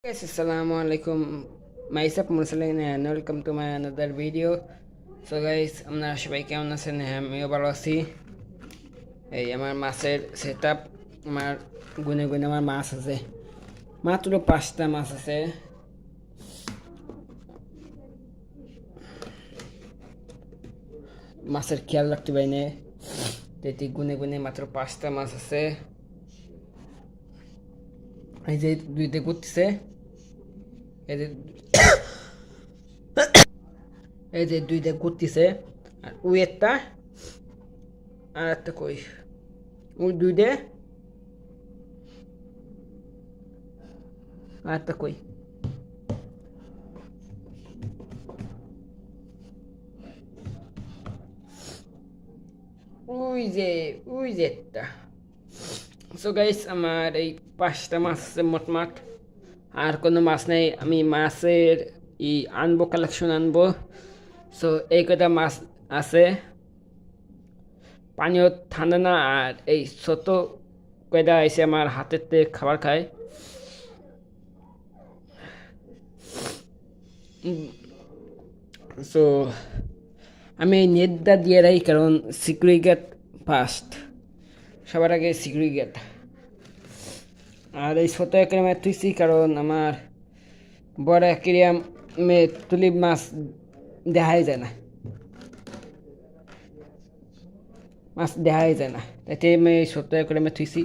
Guys, Assalamualaikum. Myself Mursalin and welcome to my another video. So guys, আপনারা সবাই কেমন আছেন? আমিও ভালো আছি। এই আমার মাছের সেটআপ, আমার গুনে গুনে আমার মাছ আছে, মাত্র 5টা মাছ আছে। মাছের খেয়াল রাখতে পারি না, তেটি গুনে গুনে মাত্র 5টা মাছ আছে। এই যে দুইটা ঘুরতেছে, এই যে দুইটা ঘুরতেছে, আর ওই একটা আর একটা কই, ওই দুইটা আর একটা কই। ওই যে একটা। সো গাইস, আমার এই 5টা মাছ আছে মোটমাট, আর কোনো মাছ নেই। আমি মাছের আনবো, কালেকশন আনবো। সো এই কটা মাছ আছে, পানিও ঠান্ডা না, আর এই ছোট কয়টা এসে আমার হাতের খাবার খায়। সো আমি এই নেটটা দিয়ে রাখি, কারণ সিকিউরিটি গার্ড ফার্স্ট, সবার আগে সিকিউরিটি গার্ড। আর এই ছোটো অ্যাকুরিয়ামে তুইছি, কারণ আমার বড় অ্যাকুরিয়ামে তুলি মাছ দেখাই যায় না, মাছ দেখাই যায় না, তাতে আমি এই ছোটো অ্যাকুরিয়ামে তুইছি।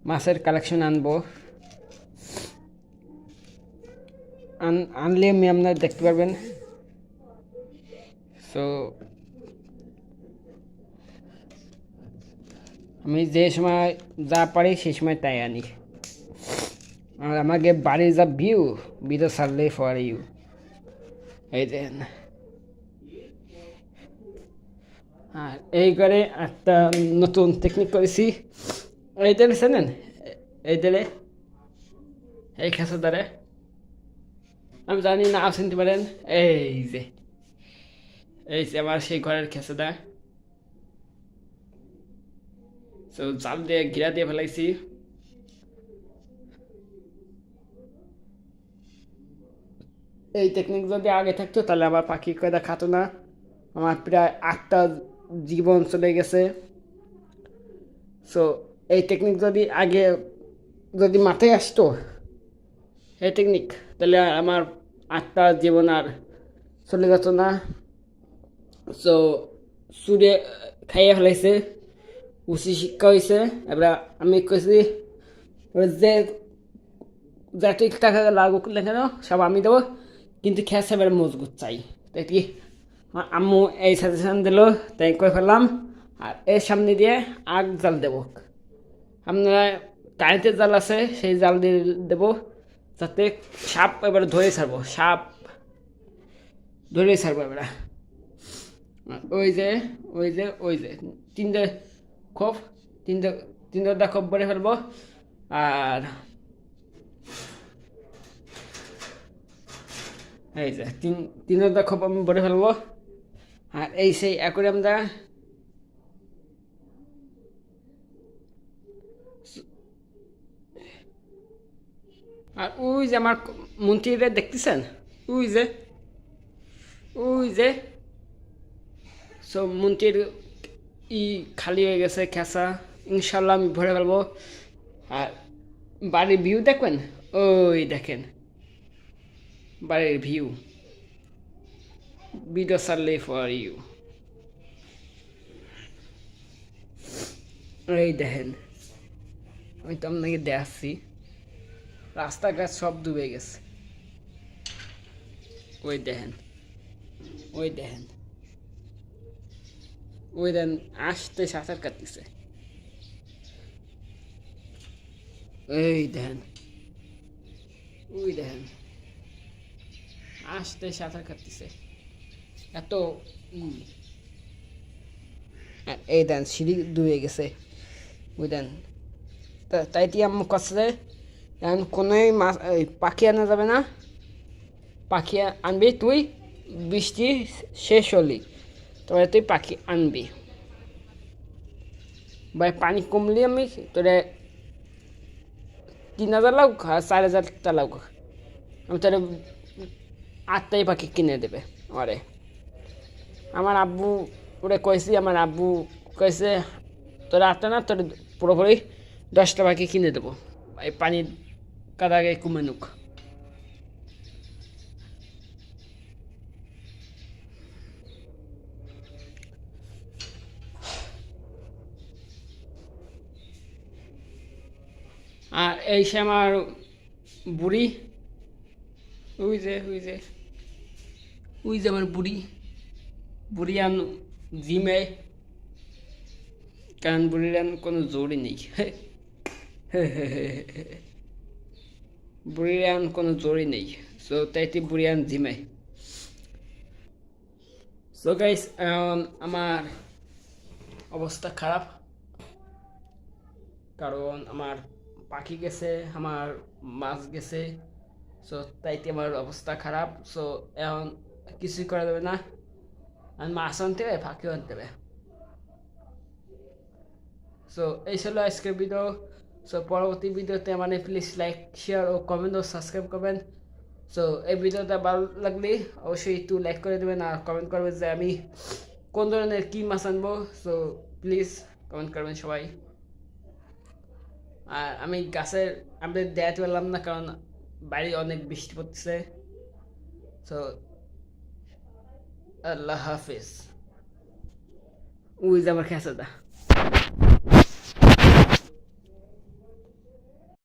মাছের কালেকশন আনবো, আনলে আমি আপনারা দেখতে পারবেন। সো আমি যে সময় যা পারি সেই সময় তাই আনি। আর আমাকে বাড়ির যা ভিডিও ছাড়লে ফর ইউ। এই দেন, আর এই করে একটা নতুন টেকনিক করেছি। এই তেলে চেনেন, এই তেলে, এই খেসার দ্বারে আমি জানি না, চিনতে পারেন। এই যে আমার সেই ঘরের খেসাদা। সো জাল দিয়ে ঘিরা দিয়ে ফেলাইছি। এই টেকনিক যদি আগে থাকতো তাহলে আমার পাখি কয়টা খাতো না। আমার প্রায় 8টা জীবন চলে গেছে। সো এই টেকনিক যদি মাথায় আসতো এই টেকনিক, তাহলে আমার 8টা জীবন আর চলে যেত না। সো সুরে খাইয়ে ফেলাইছে, উচি শিক্ষা হয়েছে। এবার আমি কইছি যে যা টাকা লাগুক না কেন সব আমি দেবো, কিন্তু খেয়ে এবার মজবুত চাই। তাই কি আম্মু এই সাজেশন দিল, তাই করে ফেললাম। আর এর সামনে দিয়ে আগ জাল দেব। আপনারা কারেন্টের জাল আছে, সেই জাল দিয়ে দেবো, যাতে সাপ এবার ধরে ছাড়বো, সাপ ধরে ছাড়বো এবার। ওই যে 3টে খোপ, 3টা খোপ ভরে ফেলবো। আর এই যে 3টা খোপ আমি ভরে ফেলবো। আর এই সেই অ্যাকুরিয়ামটা আর ওই যে আমার মন্ত্রীরা দেখতেছেন, ওই যে সব মন্ত্রীর খালি হয়ে গেছে খেসা। ইনশাল্লাহ আমি ভরে ফেলবো। আর বাড়ির ভিউ দেখবেন, ওই দেখেন বাড়ির ভিডিও সারলে ফর ইউ। এই দেখেন, আমি তো আপনাকে দেখাচ্ছি, রাস্তাঘাট সব ডুবে গেছে। ওই দেখেন আসতে সাঁতার কাটতেছে। ওই দেখেন আসতে সাঁতার কাটতেছে এত। এই দেন সিঁড়ি ডুবে গেছে, ওই দেন। তাই দিয়ে আমার কাছে এখন কোনোই মাছ পাখি আনা যাবে না। পাখি আনবি তুই, বৃষ্টি শেষ হলি তবে তুই পাখি আনবি। ভাই পানি কমলে আমি তোরে 3,000 লাখ আর 4,000 লাখ আমি তোর 8টাই পাখি কিনে দেবে আমারে। আমার আব্বু ওরে কইছি, আমার আব্বু কইছে তোর 8টা না, তোর পুরোপুরি 10টা পাখি কিনে দেবো, এই পানির কাদাগে কমে নুক। আর এই সে আমার বুড়ি, ওই যে ওই যে ওই যে আমার বুড়ি, বুড়ি আন জিমে, কারণ বুড়ির আন কোনো জোরই নেই। বুড়ির আন কোনো জোরই নেই, সো তাইতে বুড়ি আন জিমে। সো গাইস, আমার অবস্থা খারাপ, কারণ আমার পাখি গেছে, আমার মাছ গেছে। সো তাইতে আমার অবস্থা খারাপ। সো এখন কিছুই করা যাবে না, আর মাছ আনতে হবে, পাখিও আনতে হবে। সো এই ছিল আজকের ভিডিও। সো পরবর্তী ভিডিওতে মানে প্লিজ লাইক, শেয়ার ও কমেন্ট ও সাবস্ক্রাইব করবেন। সো এই ভিডিওটা ভালো লাগলে অবশ্যই একটু লাইক করে দেবেন আর কমেন্ট করবেন যে আমি কোন ধরনের কী মাছ আনবো। সো প্লিজ কমেন্ট করবেন সবাই। আর আমি গাছের আপডেট দেখাতে পারলাম না, কারণ বাইরে অনেক বৃষ্টি পড়তেছে। সো আল্লাহ হাফিজ। ওই যে আমার খেসাদা।